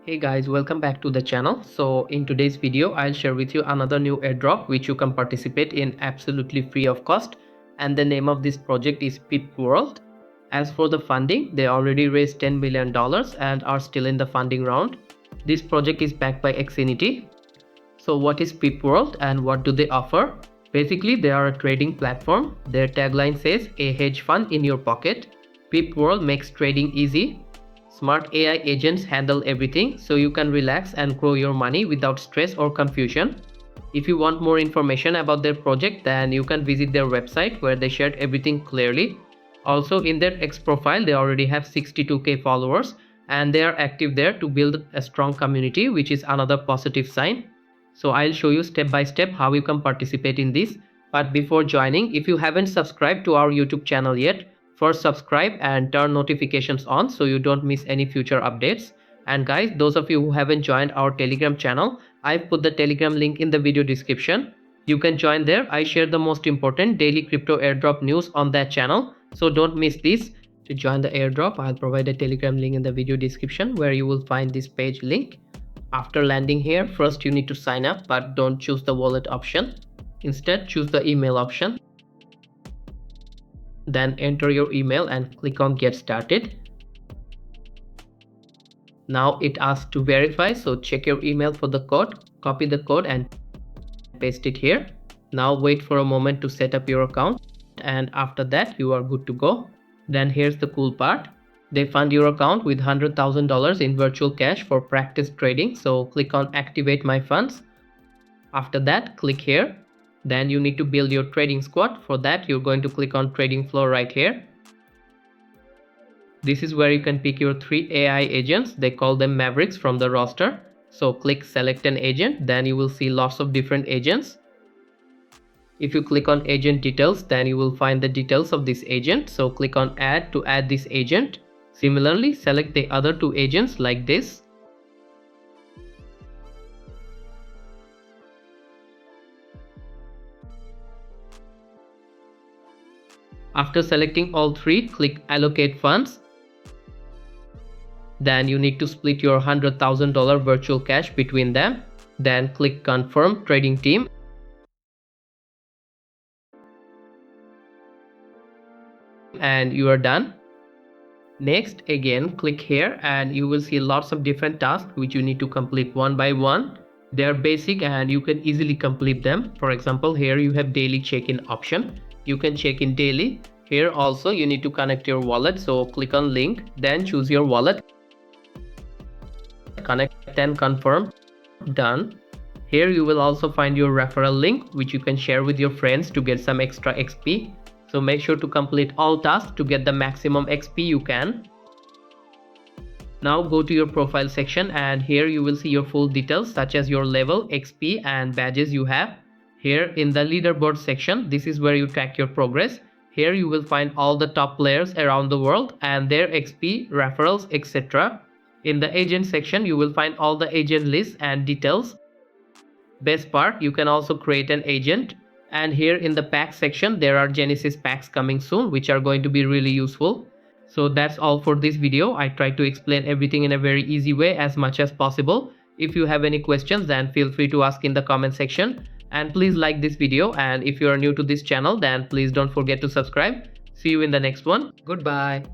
Hey guys, welcome back to the channel. So in today's video I'll share with you another new airdrop which you can participate in absolutely free of cost, and the name of this project is PiP World. As for the funding, they already raised $10 million and are still in the funding round. This project is backed by Exinity. So what is PiP World and what do they offer? Basically they are a trading platform. Their tagline says a hedge fund in your pocket. PiP World makes trading easy. Smart AI agents handle everything, so you can relax and grow your money without stress or confusion. If you want more information about their project, then you can visit their website where they shared everything clearly. Also in their X profile, they already have 62k followers and they are active there to build a strong community, which is another positive sign. So I'll show you step by step how you can participate in this. But before joining, if you haven't subscribed to our YouTube channel yet, first subscribe and turn notifications on so you don't miss any future updates. And guys, those of you who haven't joined our Telegram channel, I've put the Telegram link in the video description. You can join there. I share the most important daily crypto airdrop news on that channel, so don't miss this. To join the airdrop, I'll provide a Telegram link in the video description where you will find this page link. After landing here, first you need to sign up, but don't choose the wallet option. Instead, choose the email option. Then enter your email and click on get started. Now it asks to verify, so check your email for the code, copy the code and paste it here. Now wait for a moment to set up your account, and after that you are good to go. Then here's the cool part. They fund your account with $100,000 in virtual cash for practice trading, so click on activate my funds. After that, click here. Then you need to build your trading squad. For that, you're going to click on trading floor right here. This is where you can pick your 3 AI agents. They call them Mavericks from the roster. So click select an agent, then you will see lots of different agents. If you click on agent details, then you will find the details of this agent. So click on add to add this agent. Similarly, select the other 2 agents like this. After selecting all 3, click allocate funds. Then you need to split your $100,000 virtual cash between them. Then click confirm trading team. And you are done. Next, again click here and you will see lots of different tasks which you need to complete one by one. They are basic and you can easily complete them. For example, here you have daily check-in option. You can check in daily. Here also you need to connect your wallet, so click on link, then choose your wallet, connect and confirm, done. Here you will also find your referral link which you can share with your friends to get some extra XP. So make sure to complete all tasks to get the maximum XP you can. Now go to your profile section and here you will see your full details such as your level, XP and badges you have. Here in the leaderboard section, this is where you track your progress. Here you will find all the top players around the world and their XP, referrals, etc. In the agent section, you will find all the agent lists and details. Best part, you can also create an agent. And here in the pack section, there are Genesis packs coming soon, which are going to be really useful. So that's all for this video. I tried to explain everything in a very easy way as much as possible. If you have any questions, then feel free to ask in the comment section. And please like this video, and if you are new to this channel, then please don't forget to subscribe. See you in the next one. Goodbye.